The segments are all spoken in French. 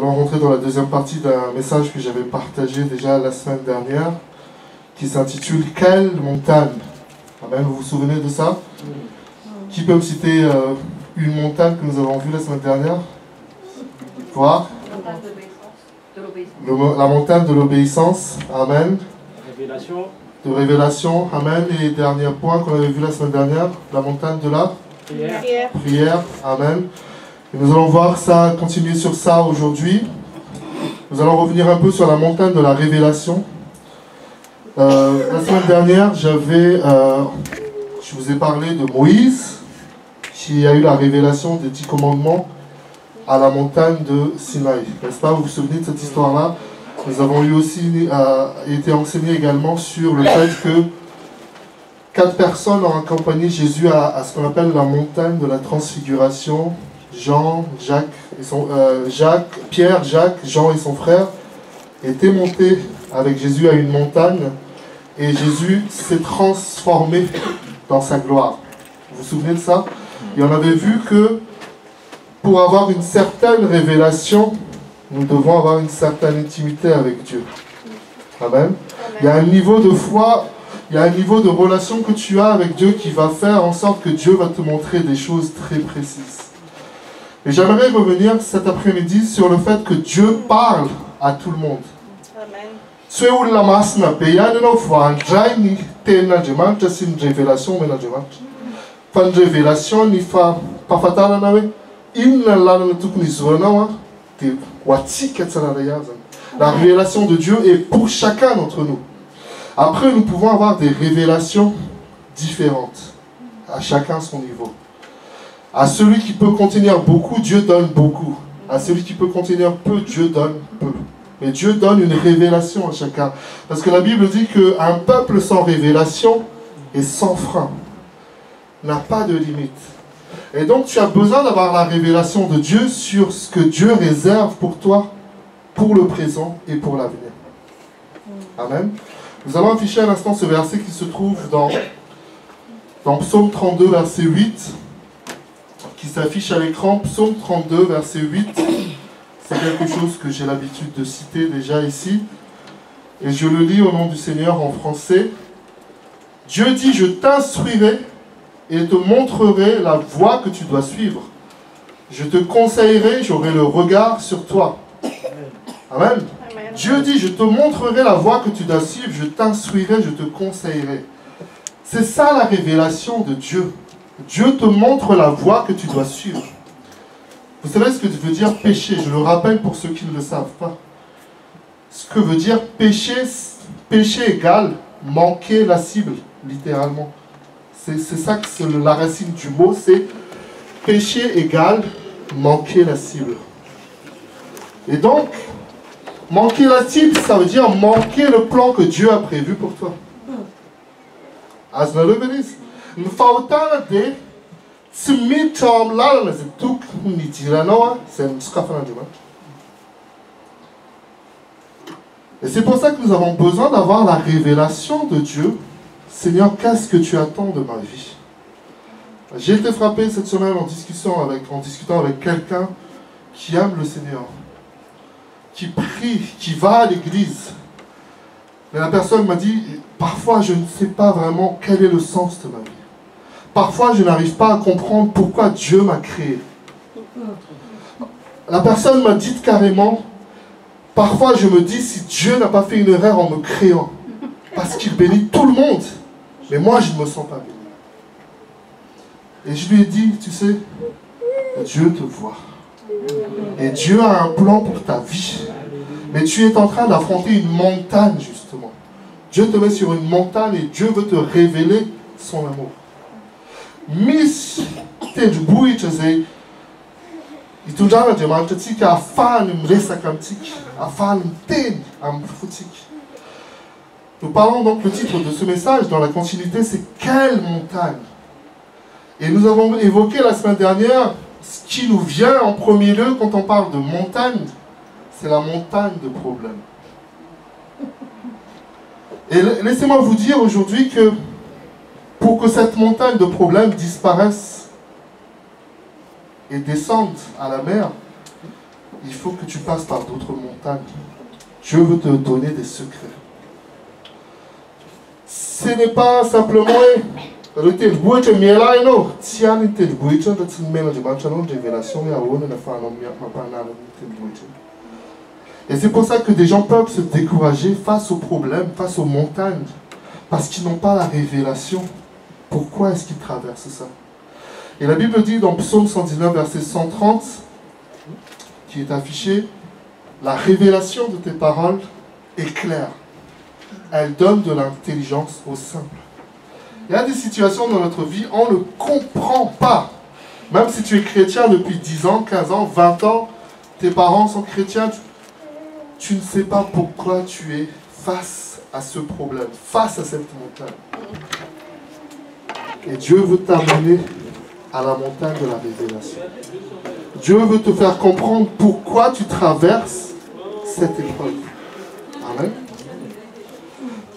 allons rentrer dans la deuxième partie d'un message que j'avais partagé déjà la semaine dernière, qui s'intitule « Quelle montagne ?» Amen, vous vous souvenez de ça? Qui peut me citer une montagne que nous avons vue la semaine dernière? Voir? La montagne de l'obéissance. Amen. Révélation. De révélation. Amen. Et dernier point qu'on avait vu la semaine dernière, la montagne de la Prière. prière. Amen. Et nous allons voir ça, continuer sur ça aujourd'hui. Nous allons revenir un peu sur la montagne de la révélation. La semaine dernière, je vous ai parlé de Moïse, qui a eu la révélation des 10 commandements à la montagne de Sinaï. N'est-ce pas? Vous vous souvenez de cette histoire-là? Nous avons eu aussi été enseignés également sur le fait que 4 personnes ont accompagné Jésus à ce qu'on appelle la montagne de la transfiguration. Pierre, Jacques, Jean et son frère étaient montés avec Jésus à une montagne et Jésus s'est transformé dans sa gloire. Vous vous souvenez de ça? Et on avait vu que pour avoir une certaine révélation, nous devons avoir une certaine intimité avec Dieu. Amen. Il y a un niveau de foi, il y a un niveau de relation que tu as avec Dieu qui va faire en sorte que Dieu va te montrer des choses très précises. Et j'aimerais revenir cet après-midi sur le fait que Dieu parle à tout le monde. Amen. La révélation de Dieu est pour chacun d'entre nous. Après, nous pouvons avoir des révélations différentes, à chacun son niveau. À celui qui peut contenir beaucoup, Dieu donne beaucoup. À celui qui peut contenir peu, Dieu donne peu. Mais Dieu donne une révélation à chacun. Parce que la Bible dit qu'un peuple sans révélation et sans frein n'a pas de limite. Et donc tu as besoin d'avoir la révélation de Dieu sur ce que Dieu réserve pour toi, pour le présent et pour l'avenir. Amen. Nous allons afficher à l'instant ce verset qui se trouve dans Psaume 32, verset 8, qui s'affiche à l'écran. Psaume 32, verset 8. C'est quelque chose que j'ai l'habitude de citer déjà ici. Et je le lis au nom du Seigneur en français. Dieu dit, je t'instruirai et te montrerai la voie que tu dois suivre. Je te conseillerai, j'aurai le regard sur toi. Amen. Amen. Dieu dit, je te montrerai la voie que tu dois suivre, je t'instruirai, je te conseillerai. C'est ça la révélation de Dieu. Dieu te montre la voie que tu dois suivre. Vous savez ce que veut dire péché? Je le rappelle pour ceux qui ne le savent pas. Ce que veut dire péché, péché égale manquer la cible, littéralement. C'est ça que c'est la racine du mot, c'est péché égale manquer la cible. Et donc, manquer la cible, ça veut dire manquer le plan que Dieu a prévu pour toi. Et c'est pour ça que nous avons besoin d'avoir la révélation de Dieu. Seigneur, qu'est-ce que tu attends de ma vie? J'ai été frappé cette semaine en discutant avec quelqu'un qui aime le Seigneur, qui prie, qui va à l'église. Mais la personne m'a dit, parfois je ne sais pas vraiment quel est le sens de ma vie. Parfois je n'arrive pas à comprendre pourquoi Dieu m'a créé. La personne m'a dit carrément, parfois je me dis si Dieu n'a pas fait une erreur en me créant. Parce qu'il bénit tout le monde. Mais moi je ne me sens pas béni. Et je lui ai dit, tu sais, Dieu te voit. Et Dieu a un plan pour ta vie. Mais tu es en train d'affronter une montagne, justement. Dieu te met sur une montagne et Dieu veut te révéler son amour. Miss nous parlons donc, le titre de ce message dans la continuité, c'est « Quelle montagne ?» Et nous avons évoqué la semaine dernière, ce qui nous vient en premier lieu quand on parle de montagne, c'est la montagne de problèmes. Et laissez-moi vous dire aujourd'hui que pour que cette montagne de problèmes disparaisse et descende à la mer, il faut que tu passes par d'autres montagnes. Dieu veut te donner des secrets. Ce n'est pas simplement et c'est pour ça que des gens peuvent se décourager face aux problèmes, face aux montagnes, parce qu'ils n'ont pas la révélation. Pourquoi est-ce qu'ils traversent ça? Et la Bible dit dans Psaume 119, verset 130, qui est affiché, la révélation de tes paroles est claire. Elle donne de l'intelligence aux simples. Il y a des situations dans notre vie, on ne comprend pas. Même si tu es chrétien depuis 10 ans, 15 ans, 20 ans, tes parents sont chrétiens, tu ne sais pas pourquoi tu es face à ce problème, face à cette montagne. Et Dieu veut t'amener à la montagne de la révélation. Dieu veut te faire comprendre pourquoi tu traverses cette épreuve. Amen.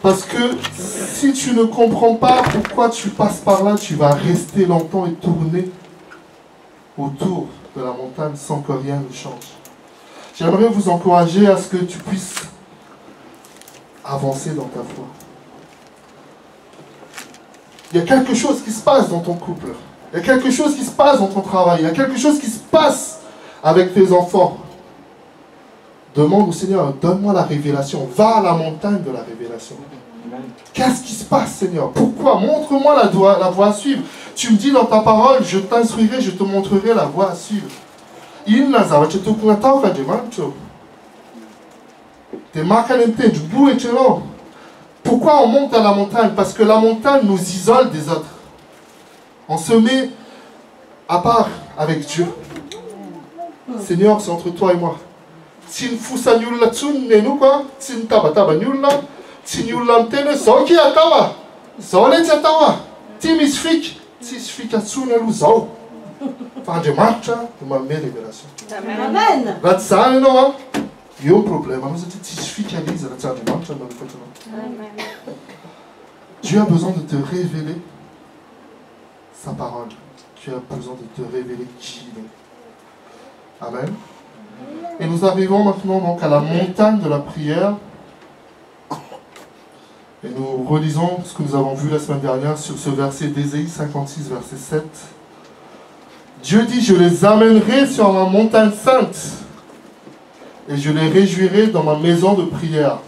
Parce que si tu ne comprends pas pourquoi tu passes par là, tu vas rester longtemps et tourner autour de la montagne sans que rien ne change. J'aimerais vous encourager à ce que tu puisses avancer dans ta foi. Il y a quelque chose qui se passe dans ton couple. Il y a quelque chose qui se passe dans ton travail. Il y a quelque chose qui se passe avec tes enfants. Demande au Seigneur, donne-moi la révélation. Va à la montagne de la révélation. Qu'est-ce qui se passe, Seigneur? Pourquoi? Montre-moi la voie à suivre. Tu me dis dans ta parole, je t'instruirai, je te montrerai la voie à suivre. Pourquoi on monte à la montagne? Parce que la montagne nous isole des autres. On se met à part avec Dieu. Seigneur, c'est entre toi et moi. Tin fusa nyulla tsun nenu kwa tin taba nyulla tin nyulla mtene soki atawa sole tatawa timisfik tisfik atsuna luzao fanje marcha uma révélation. Amen. Ratsane no yo problème mais c'est tisfik alisa ratsane marcha dans le continent. Amen. Dieu a besoin de te révéler sa parole. Tu as besoin de te révéler qui il est. Amen. Et nous arrivons maintenant donc à la montagne de la prière. Et nous relisons ce que nous avons vu la semaine dernière sur ce verset d'Ésaïe 56, verset 7. Dieu dit, je les amènerai sur ma montagne sainte et je les réjouirai dans ma maison de prière.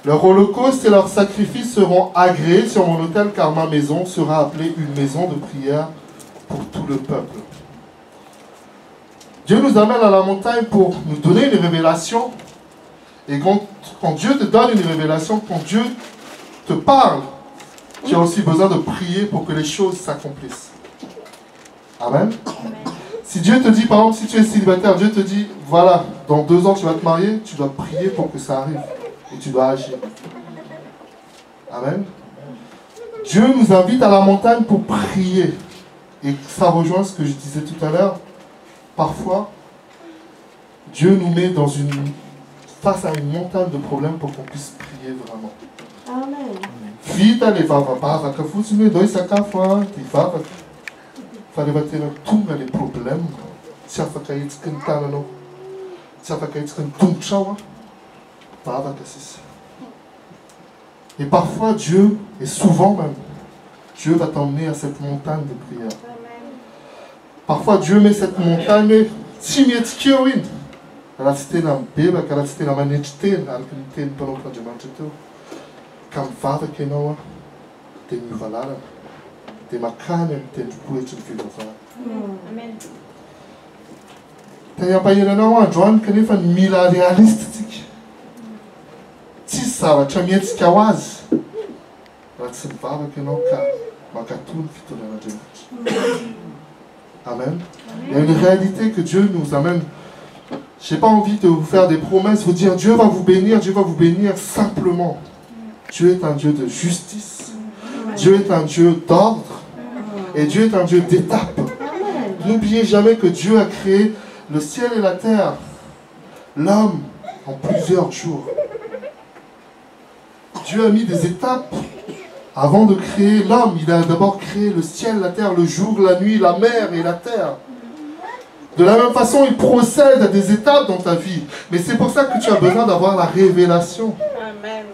Leur holocauste et leurs sacrifices seront agréés sur mon autel car ma maison sera appelée une maison de prière pour tout le peuple. Dieu nous amène à la montagne pour nous donner une révélation. Et quand Dieu te donne une révélation, quand Dieu te parle, tu as aussi besoin de prier pour que les choses s'accomplissent. Amen. Amen. Si Dieu te dit, par exemple, si tu es célibataire, Dieu te dit, voilà, dans 2 ans tu vas te marier, tu dois prier pour que ça arrive. Et tu dois agir. Amen. Dieu nous invite à la montagne pour prier. Et ça rejoint ce que je disais tout à l'heure. Parfois, Dieu nous met face à une montagne de problèmes pour qu'on puisse prier vraiment. Amen. Vite aller voir, fallait battre tous les problèmes. Et parfois Dieu, et souvent même, Dieu va t'emmener à cette montagne de prière. Parfois Dieu met cette montagne, Amen. Il y a une réalité que Dieu nous amène. Je n'ai pas envie de vous faire des promesses, vous dire Dieu va vous bénir simplement. Dieu est un Dieu de justice. Dieu est un Dieu d'ordre. Et Dieu est un Dieu d'étapes. N'oubliez jamais que Dieu a créé le ciel et la terre, l'homme, en plusieurs jours. Dieu a mis des étapes avant de créer l'homme. Il a d'abord créé le ciel, la terre, le jour, la nuit, la mer et la terre. De la même façon, il procède à des étapes dans ta vie. Mais c'est pour ça que tu as besoin d'avoir la révélation. Amen.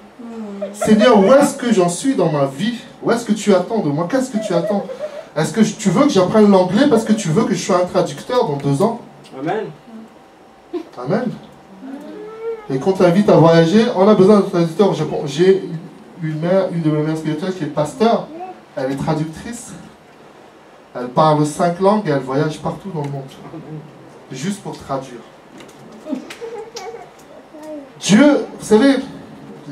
Seigneur, où est-ce que j'en suis dans ma vie? Où est-ce que tu attends de moi? Qu'est-ce que tu attends? Est-ce que tu veux que j'apprenne l'anglais parce que tu veux que je sois un traducteur dans 2 ans? Amen. Amen. Et quand on t'invite à voyager, on a besoin de traducteurs au Japon. J'ai une de mes mères spirituelles qui est pasteur. Elle est traductrice. Elle parle 5 langues et elle voyage partout dans le monde. Juste pour traduire. Dieu, vous savez,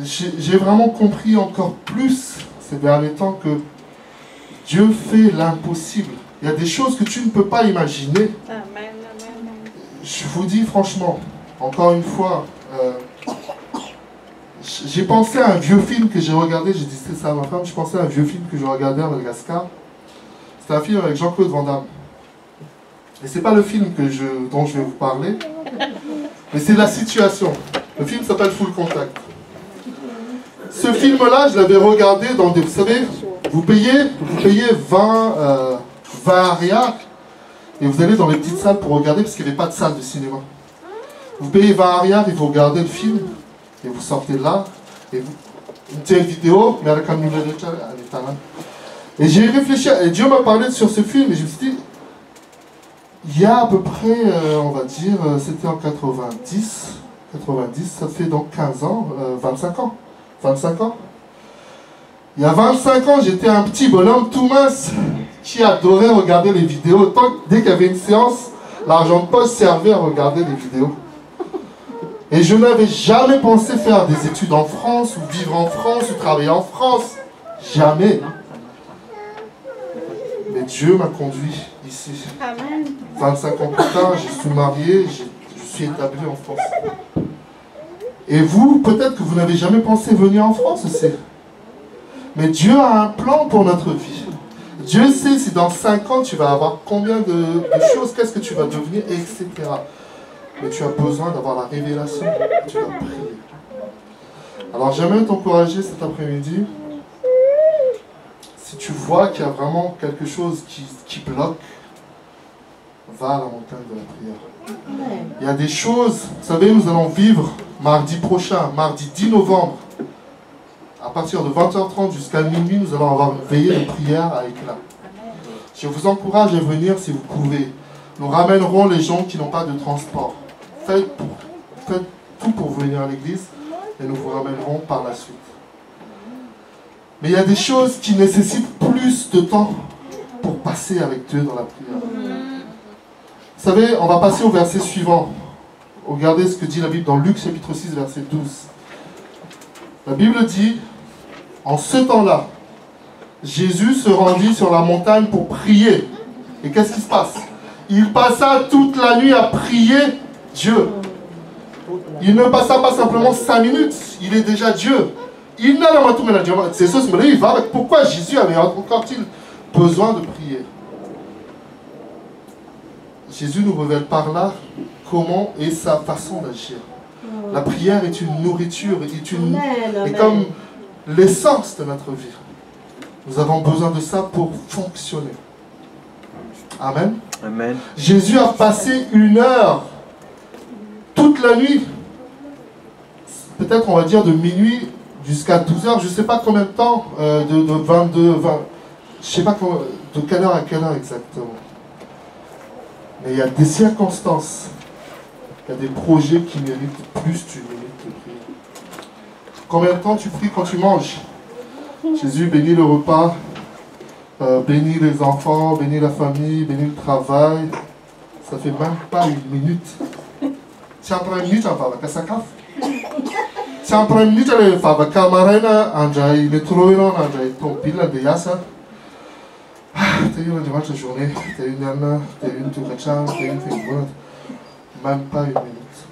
j'ai vraiment compris encore plus ces derniers temps que Dieu fait l'impossible. Il y a des choses que tu ne peux pas imaginer. Amen. Amen. Je vous dis franchement, encore une fois, j'ai pensé à un vieux film que j'ai regardé, j'ai dit ça à ma femme, je pensais à un vieux film que je regardais à Madagascar. C'était un film avec Jean-Claude Van Damme. Et c'est pas le film dont je vais vous parler, mais c'est la situation. Le film s'appelle Full Contact. Ce film-là, je l'avais regardé dans des... Vous savez, vous payez 20 arias et vous allez dans les petites salles pour regarder parce qu'il n'y avait pas de salle de cinéma. Vous payez 20 arias et vous regardez le film et vous sortez de là et vous mettez une vidéo, mais avec un numéro de chat, et j'ai réfléchi, et Dieu m'a parlé sur ce film et je me suis dit, il y a à peu près, on va dire, c'était en 90, ça fait donc 15 ans, 25 ans. 25 ans. Il y a 25 ans, j'étais un petit bonhomme tout mince qui adorait regarder les vidéos. Dès qu'il y avait une séance, l'argent de poche servait à regarder les vidéos. Et je n'avais jamais pensé faire des études en France, ou vivre en France, ou travailler en France. Jamais. Mais Dieu m'a conduit ici. Amen. 25 ans plus tard, je suis marié, je suis établi en France. Et vous, peut-être que vous n'avez jamais pensé venir en France aussi. Mais Dieu a un plan pour notre vie. Dieu sait si dans 5 ans tu vas avoir combien de choses, qu'est-ce que tu vas devenir, etc. Mais tu as besoin d'avoir la révélation et tu dois prier. Alors j'aimerais t'encourager cet après-midi. Si tu vois qu'il y a vraiment quelque chose qui bloque, va à la montagne de la prière. Il y a des choses, vous savez, nous allons vivre mardi prochain, mardi 10 novembre, à partir de 20h30 jusqu'à minuit, nous allons avoir une veillée de prière à éclat. Je vous encourage à venir si vous pouvez. Nous ramènerons les gens qui n'ont pas de transport. Faites tout pour venir à l'église et nous vous ramènerons par la suite. Mais il y a des choses qui nécessitent plus de temps pour passer avec Dieu dans la prière. Vous savez, on va passer au verset suivant. Regardez ce que dit la Bible dans Luc chapitre 6, verset 12. La Bible dit, en ce temps-là, Jésus se rendit sur la montagne pour prier. Et qu'est-ce qui se passe? Il passa toute la nuit à prier Dieu. Il ne passa pas simplement 5 minutes, il est déjà Dieu. Il n'a pas tout ménagé. C'est ça, il va avec. Pourquoi Jésus avait encore-t-il besoin de prier? Jésus nous révèle par là comment est sa façon d'agir. La prière est une nourriture, est comme l'essence de notre vie. Nous avons besoin de ça pour fonctionner. Amen. Amen. Jésus a passé 1 heure toute la nuit. Peut-être on va dire de minuit jusqu'à 12h, je ne sais pas combien de temps, de 22, 20, je ne sais pas de quelle heure à quelle heure exactement. Mais il y a des circonstances, il y a des projets qui méritent plus d'une minute de prière. Combien de temps tu pries quand tu manges? Jésus bénit le repas, bénit les enfants, bénit la famille, bénit le travail. Ça fait même pas 1 minute. Tiens, prends 1 minute, on va avec sa café. Tiens, prends 1 minute, on va avec camarena, Andrei, le troïron, Andrei, ton pile de yassa. T'as eu un dimanche de journée, t'as eu une nana, t'as eu une tukachan, t'as eu une figurante. Même pas 1 minute.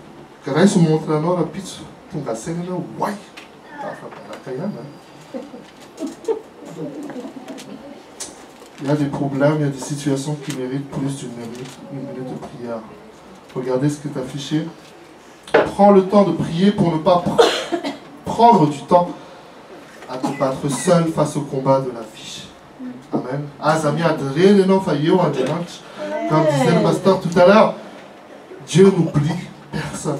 Quand il se montre là, la pitch, ton gassé, là, ouais. Il y a des problèmes, il y a des situations qui méritent plus d'une minute, 1 minute de prière. Regardez ce que tu as affiché. Prends le temps de prier pour ne pas prendre du temps à te battre seul face au combat de la vie. Amen. Comme disait le pasteur tout à l'heure, Dieu n'oublie personne.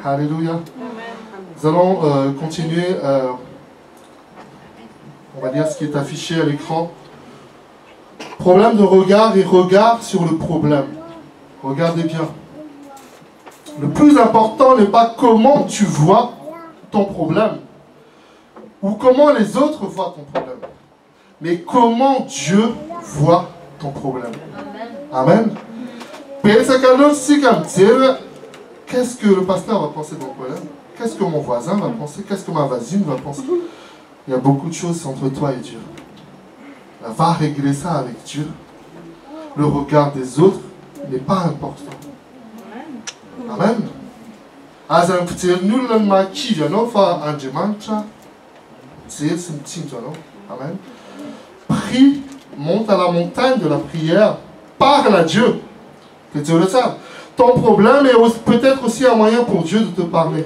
Alléluia. Amen. Nous allons continuer, on va dire ce qui est affiché à l'écran. Problème de regard et regard sur le problème. Regardez bien. Le plus important n'est pas comment tu vois ton problème ou comment les autres voient ton problème, mais comment Dieu voit ton problème. Amen. Qu'est-ce que le pasteur va penser de mon problème? Qu'est-ce que mon voisin va penser? Qu'est-ce que ma voisine va penser? Il y a beaucoup de choses entre toi et Dieu. Va régler ça avec Dieu. Le regard des autres n'est pas important. Amen. Amen. Prie, monte à la montagne de la prière, parle à Dieu. Que Dieu le sache. Ton problème est peut-être aussi un moyen pour Dieu de te parler.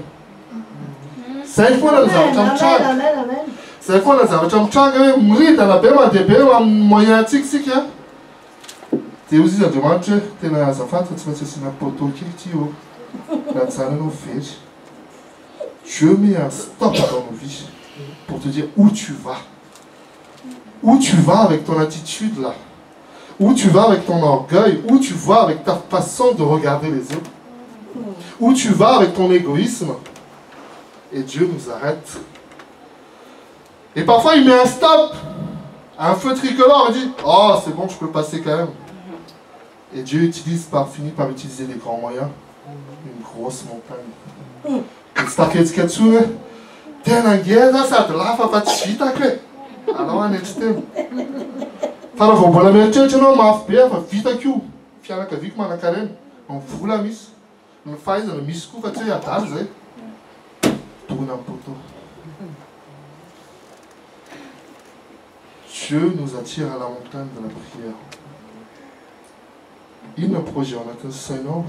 C'est quoi le c'est quoi le moyen Deus diz a demande tem na safata tu vas te ensinar poto que tio la tsana no fez. Dieu met un stop dans nos vies pour te dire où tu vas. Où tu vas avec ton attitude là. Où tu vas avec ton orgueil. Où tu vas avec ta façon de regarder les autres. Où tu vas avec ton égoïsme. Et Dieu nous arrête. Et parfois il met un stop. Un feu tricolore et dit oh c'est bon je peux passer quand même. Et Dieu finit par utiliser des grands moyens. Une grosse montagne. Alors on est tem. Fala vou bola minha tchê não maf pé, fita que o fiala que vic mana karen, on fula mis. On faz na misco vai ter atrás, Tout n'importe où. Dieu nous attire à la montagne de la prière. Il ne projet en atteint Seigneur,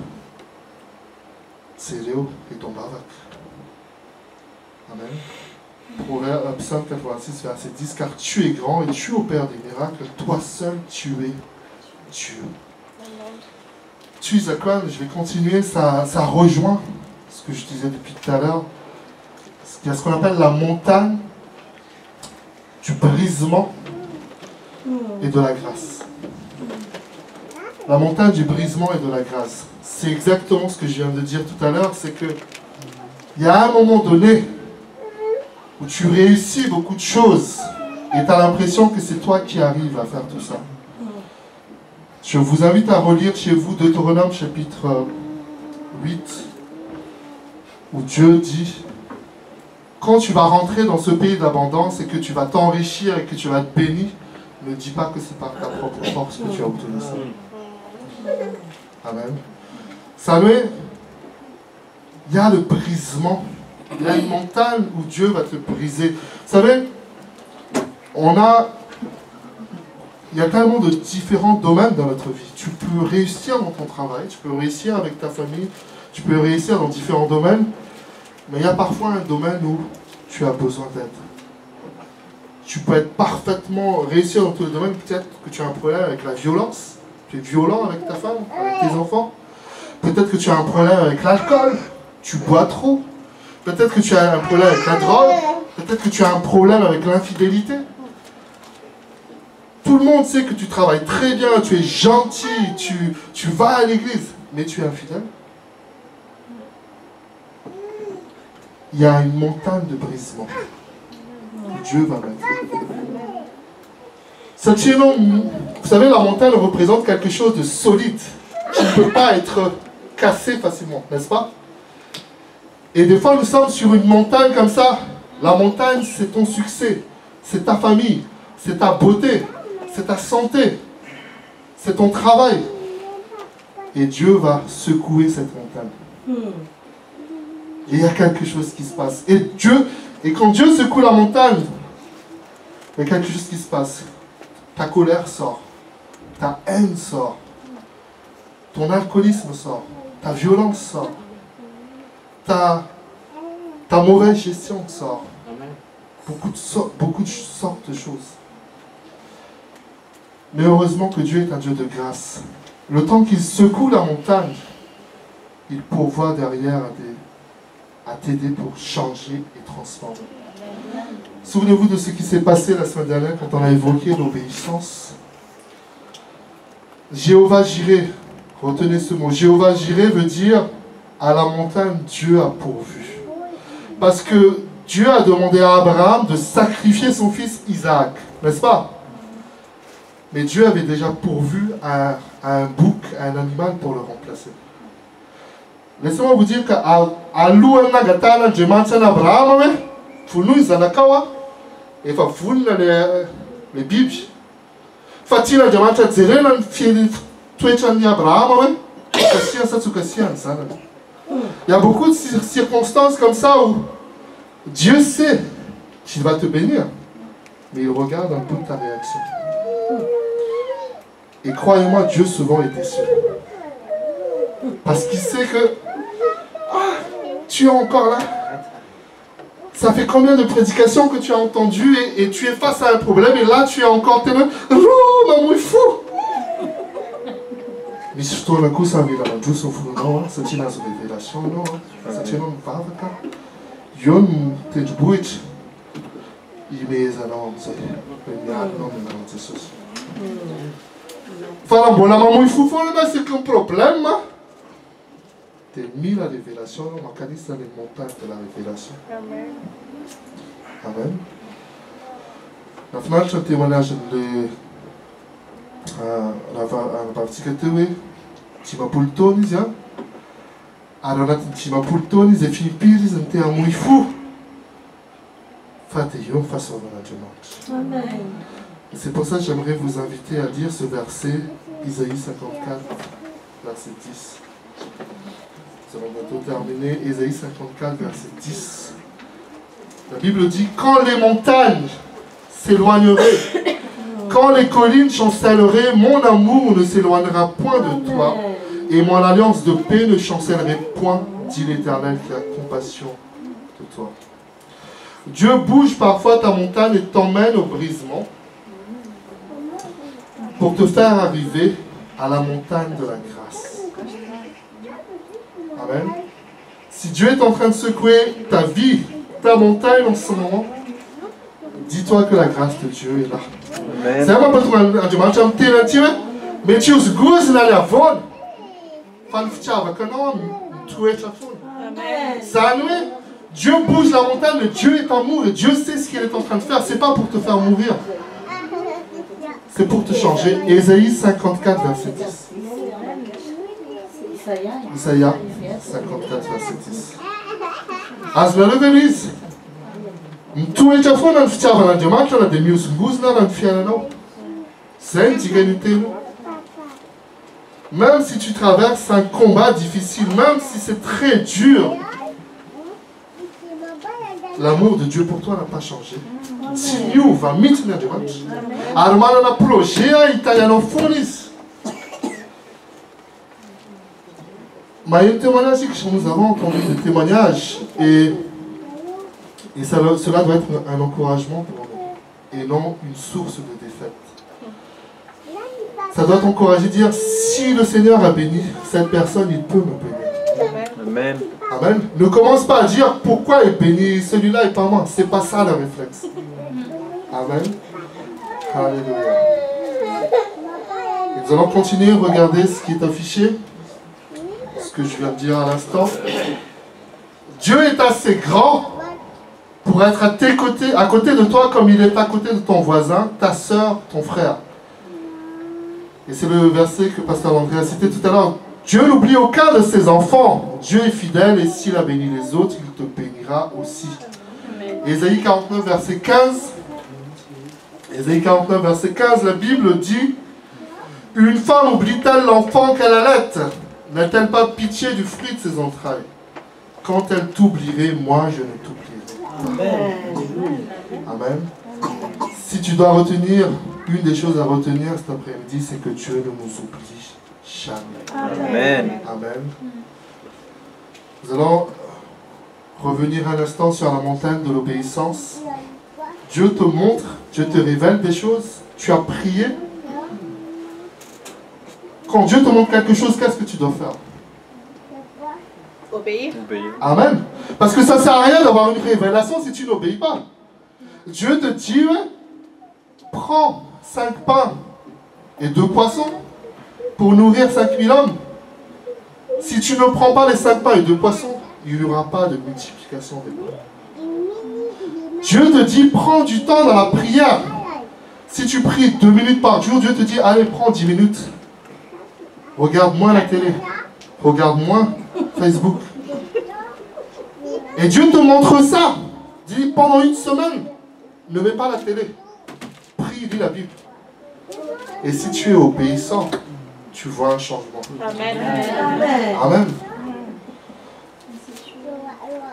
c'est Léo et ton bavac. Amen. Proverbe, Psaume 86, verset 10, car tu es grand et tu opères des miracles, toi seul tu es Dieu. Tu es à quoi? Je vais continuer, ça rejoint ce que je disais depuis tout à l'heure. Il y a ce qu'on appelle la montagne du brisement et de la grâce. La montagne du brisement et de la grâce. C'est exactement ce que je viens de dire tout à l'heure, c'est que il y a un moment donné où tu réussis beaucoup de choses et tu as l'impression que c'est toi qui arrives à faire tout ça. Je vous invite à relire chez vous Deutéronome chapitre 8 où Dieu dit quand tu vas rentrer dans ce pays d'abondance et que tu vas t'enrichir et que tu vas être béni, ne dis pas que c'est par ta propre force que tu as obtenu ça. Amen. Savez, il y a le brisement. Il y a une montagne où Dieu va te briser. Vous savez, il y a tellement de différents domaines dans notre vie. Tu peux réussir dans ton travail, tu peux réussir avec ta famille, tu peux réussir dans différents domaines, mais il y a parfois un domaine où tu as besoin d'aide. Tu peux être parfaitement réussir dans tous les domaines, peut-être que tu as un problème avec la violence, tu es violent avec ta femme, avec tes enfants, peut-être que tu as un problème avec l'alcool, tu bois trop, peut-être que tu as un problème avec la drogue, peut-être que tu as un problème avec l'infidélité. Tout le monde sait que tu travailles très bien, tu es gentil, tu vas à l'église, mais tu es infidèle. Il y a une montagne de brisement que Dieu va mettre. Vous savez, la montagne représente quelque chose de solide qui ne peut pas être cassé facilement, n'est-ce pas? Et des fois, nous sommes sur une montagne comme ça. La montagne, c'est ton succès, c'est ta famille, c'est ta beauté, c'est ta santé, c'est ton travail. Et Dieu va secouer cette montagne. Et il y a quelque chose qui se passe. Et quand Dieu secoue la montagne, il y a quelque chose qui se passe. Ta colère sort, ta haine sort, ton alcoolisme sort, ta violence sort, ta mauvaise gestion sort. Beaucoup de sortes de choses. Mais heureusement que Dieu est un Dieu de grâce. Le temps qu'il secoue la montagne, il pourvoit derrière à t'aider pour changer et transformer. Souvenez-vous de ce qui s'est passé la semaine dernière quand on a évoqué l'obéissance. Jéhovah Jireh, retenez ce mot, Jéhovah Jireh veut dire à la montagne Dieu a pourvu. Parce que Dieu a demandé à Abraham de sacrifier son fils Isaac, n'est-ce pas? Mais Dieu avait déjà pourvu à un bouc, à un animal pour le remplacer. Laissez-moi vous dire qu'à l'ouana gatana de Mansan Abraham, pour nous, ils en ont et pour vous, les Bibles, Fatina de Mansan Zerena, Tuechan Abraham, il y a beaucoup de circonstances comme ça où Dieu sait qu'il va te bénir, mais il regarde un peu ta réaction. Et croyez-moi, Dieu souvent est déçu. Parce qu'il sait que tu es encore là. Ça fait combien de prédications que tu as entendues et tu es face à un problème et là tu es encore témoin. Oh, maman, il fou! Mais si je tourne un coup, ça va être juste au fond. Non, c'est une révélation, non. C'est une vavaka. Yon, t'es du bruit. Il met les annonces. Il y a un nom de ceci. Enfin, bon, la maman, il faut c'est qu'un problème. T'es mis la révélation, on m'a dit ça les montagnes de la révélation. Amen. Amen. La finale, c'est un témoignage de la partie que tu es, tu m'as pour le ton, alors là, tu m'as pour le ton, ils ont fini pire, ils ont été un mouille fou. Faites-y, façon de management. Amen. C'est pour ça que j'aimerais vous inviter à dire ce verset, Isaïe 54, verset 10. Nous allons bientôt terminer, Isaïe 54, verset 10. La Bible dit, quand les montagnes s'éloigneraient, quand les collines chancelleraient, mon amour ne s'éloignera point de toi, et mon alliance de paix ne chancellerait point, dit l'Éternel qui a compassion de toi. Dieu bouge parfois ta montagne et t'emmène au brisement pour te faire arriver à la montagne de la grâce. Amen. Si Dieu est en train de secouer ta vie, ta montagne en ce moment, dis-toi que la grâce de Dieu est là. C'est un peu un dimanche, mais tu es goût dans la faune. Dieu bouge la montagne, mais Dieu est amour et Dieu sait ce qu'il est en train de faire. C'est pas pour te faire mourir. C'est pour te changer. Ésaïe 54, verset 10. Isaïe 54, verset 10. As le revenise. Tu es à fond dans le fichier avant la dimanche, on a des mieux goûts dans le fichier. C'est une dignité. Même si tu traverses un combat difficile, même si c'est très dur, l'amour de Dieu pour toi n'a pas changé. Dieu va mettre dans le dimanche. Armana na projet italiano fonis. Mais il y a un témoignage que nous avons entendu, des témoignages, et cela doit être un encouragement pour nous, et non une source de défaite. Ça doit t'encourager, dire, si le Seigneur a béni cette personne, il peut me bénir. Amen. Amen. Ne commence pas à dire pourquoi il bénit celui-là et pas moi. C'est pas ça le réflexe. Amen. Alléluia. Nous allons continuer, regarder ce qui est affiché. Ce que je viens de dire à l'instant. Dieu est assez grand pour être à tes côtés, à côté de toi comme il est à côté de ton voisin, ta soeur, ton frère. Et c'est le verset que Pasteur André a cité tout à l'heure. Dieu n'oublie aucun de ses enfants. Dieu est fidèle et s'il a béni les autres, il te bénira aussi. Ésaïe 49, verset 15. Ésaïe 49, verset 15, la Bible dit: une femme oublie-t-elle l'enfant qu'elle allait? N'a-t-elle pas pitié du fruit de ses entrailles? Quand elle t'oublierait, moi je ne t'oublierai pas. Amen. Si tu dois retenir, une des choses à retenir cet après-midi, c'est que Dieu ne nous oublie jamais. Amen. Amen. Nous allons revenir un instant sur la montagne de l'obéissance. Dieu te montre, Dieu te révèle des choses. Tu as prié. Quand Dieu te montre quelque chose, qu'est-ce que tu dois faire? Obéir. Amen. Parce que ça ne sert à rien d'avoir une révélation si tu n'obéis pas. Dieu te dit, ouais, prends 5 pains et 2 poissons pour nourrir 5000 hommes. Si tu ne prends pas les 5 pains et 2 poissons, il n'y aura pas de multiplication des pains. Dieu te dit, prends du temps dans la prière. Si tu pries 2 minutes par jour, Dieu te dit, allez, prends 10 minutes. Regarde moins la télé. Regarde moins Facebook. Et Dieu te montre ça. Dis, pendant une semaine, ne mets pas la télé. Prie, lis la Bible. Et si tu es obéissant, tu vois un changement. Amen. Amen.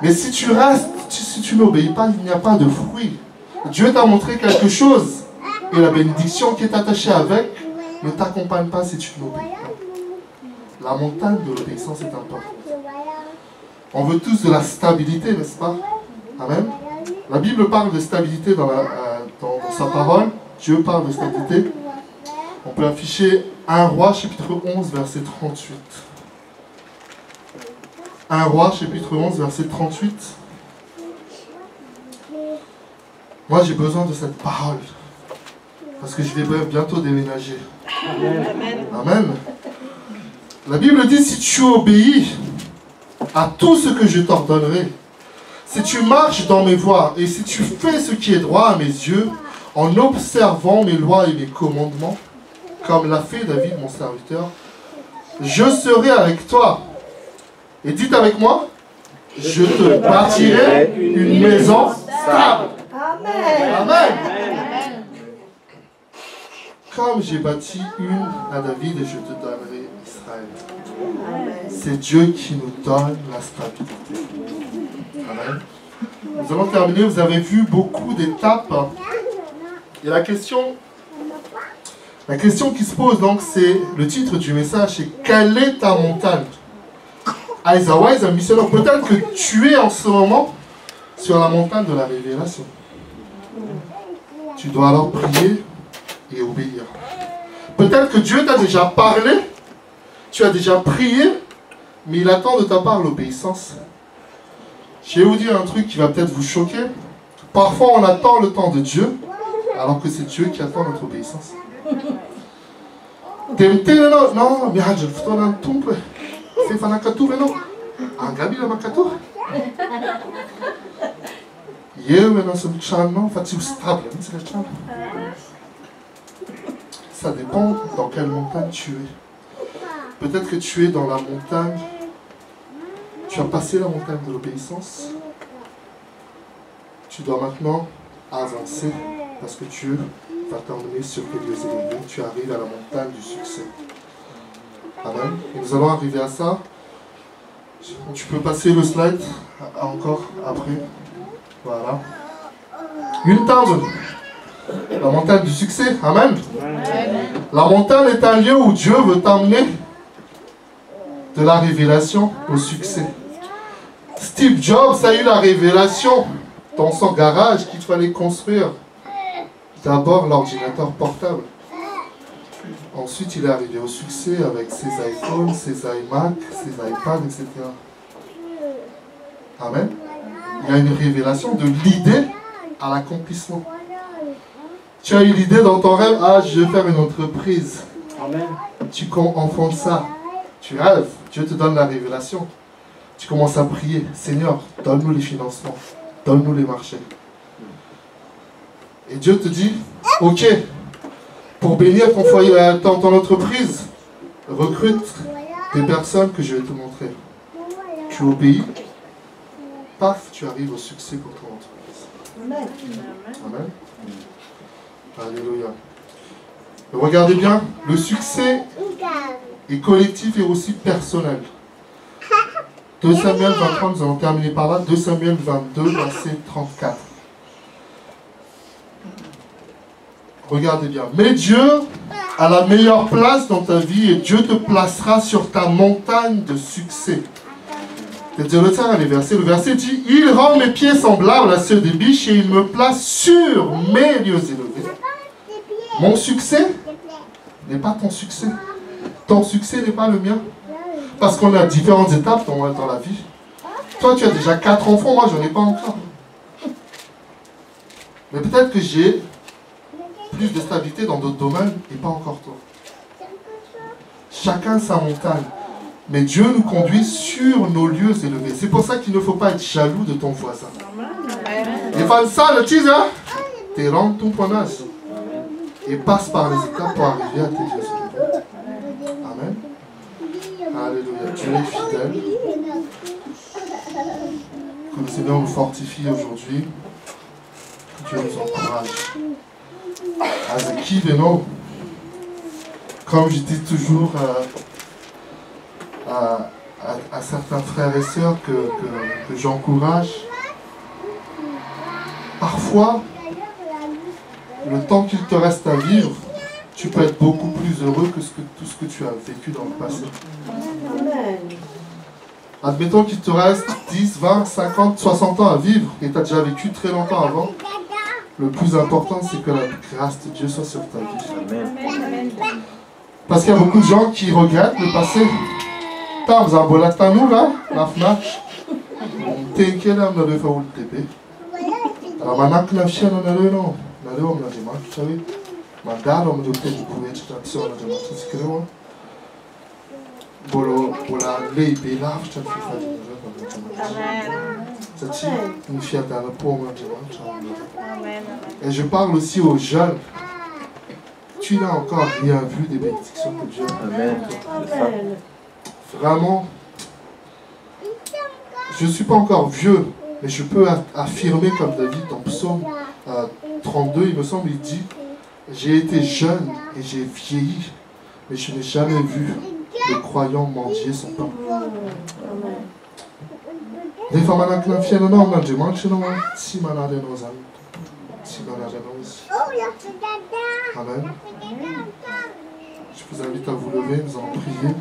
Mais si tu restes, si tu n'obéis pas, il n'y a pas de fruit. Dieu t'a montré quelque chose. Et la bénédiction qui est attachée avec ne t'accompagne pas si tu n'obéis pas. La montagne de l'obéissance est importante. On veut tous de la stabilité, n'est-ce pas? Amen. La Bible parle de stabilité dans sa parole. Dieu parle de stabilité. On peut afficher 1 Roi, chapitre 11, verset 38. 1 Roi, chapitre 11, verset 38. Moi, j'ai besoin de cette parole. Parce que je vais bientôt déménager. Amen. Amen. La Bible dit, si tu obéis à tout ce que je t'ordonnerai, si tu marches dans mes voies et si tu fais ce qui est droit à mes yeux, en observant mes lois et mes commandements, comme l'a fait David, mon serviteur, je serai avec toi. Et dites avec moi, je te bâtirai une maison stable. Amen. Amen. Comme j'ai bâti une à David et je te donnerai Israël. C'est Dieu qui nous donne la stabilité. Amen. Nous allons terminer. Vous avez vu beaucoup d'étapes. Et la question qui se pose, donc, c'est le titre du message, c'est quelle est ta montagne? Aïzawaïs, un missionnaire. Peut-être que tu es en ce moment sur la montagne de la révélation. Tu dois alors prier et obéir. Peut-être que Dieu t'a déjà parlé, tu as déjà prié, mais il attend de ta part l'obéissance. Je vais vous dire un truc qui va peut-être vous choquer. Parfois on attend le temps de Dieu, alors que c'est Dieu qui attend notre obéissance. Non, mais je fais un tumpe. C'est fanakatou, mais non. Angabi la makatou. Ça dépend dans quelle montagne tu es. Peut-être que tu es dans la montagne, tu as passé la montagne de l'obéissance. Tu dois maintenant avancer parce que Dieu va t'emmener sur les lieux élevés. Tu arrives à la montagne du succès. Amen. Et nous allons arriver à ça. Tu peux passer le slide encore après. Voilà. Une table. La montagne du succès. Amen. La montagne est un lieu où Dieu veut t'emmener de la révélation au succès. Steve Jobs a eu la révélation dans son garage qu'il fallait construire d'abord l'ordinateur portable. Ensuite, il est arrivé au succès avec ses iPhones, ses iMac, ses iPads, etc. Amen. Il y a une révélation de l'idée à l'accomplissement. Tu as eu l'idée dans ton rêve, ah, je vais faire une entreprise. Amen. Tu enfonces ça. Tu rêves, Dieu te donne la révélation. Tu commences à prier, Seigneur, donne-nous les financements, donne-nous les marchés. Et Dieu te dit, ok, pour bénir ton foyer, ton entreprise, recrute des personnes que je vais te montrer. Tu obéis, paf, tu arrives au succès pour ton entreprise. Amen. Alléluia. Regardez bien, le succès est collectif et aussi personnel. 2 Samuel 23, nous allons terminer par là. 2 Samuel 22, verset 34. Regardez bien. Mais Dieu a la meilleure place dans ta vie et Dieu te placera sur ta montagne de succès. C'est-à-dire le verset dit, il rend mes pieds semblables à ceux des biches et il me place sur mes lieux élevés. Mon succès n'est pas ton succès. Ton succès n'est pas le mien. Parce qu'on a différentes étapes dans la vie. Toi, tu as déjà 4 enfants, moi, j'en ai pas encore. Mais peut-être que j'ai plus de stabilité dans d'autres domaines et pas encore toi. Chacun sa montagne. Mais Dieu nous conduit sur nos lieux élevés. C'est pour ça qu'il ne faut pas être jaloux de ton voisin. Et fan ça, le teaser, t'es rends ton poinage. Et passe par les étapes pour arriver à tes lieux élevés. Amen. Alléluia. Dieu est fidèle. Que le Seigneur nous fortifie aujourd'hui. Que Dieu nous encourage. As a key, comme je dis toujours à certains frères et sœurs que j'encourage, parfois, le temps qu'il te reste à vivre, tu peux être beaucoup plus heureux que tout ce que tu as vécu dans le passé. Admettons qu'il te reste 10, 20, 50, 60 ans à vivre et tu as déjà vécu très longtemps avant. Le plus important, c'est que la grâce de Dieu soit sur ta vie. Amen. Parce qu'il y a beaucoup de gens qui regrettent le passé. Tam zambola tanou là, la FNAC. T'inquiète, là, on a deux fois où le TP. Alors maintenant que la chienne, on a deux non. On a deux, on a des marques, tu savez. Ma dad, on a deux peut-être pouvoir être on a des marques, tu sais que moi. Bola, les bélas, je t'ai fait ça. C'est une fille à ta peau, on a des marques. Et je parle aussi aux jeunes. Tu n'as encore rien vu des bénédictions que Dieu a. Amen. Vraiment, je ne suis pas encore vieux, mais je peux affirmer comme David dans Psaume 32, il me semble, il dit « J'ai été jeune et j'ai vieilli, mais je n'ai jamais vu le croyant mendier son pain. » Des fois, Amen. Je vous invite à vous lever, nous allons prier.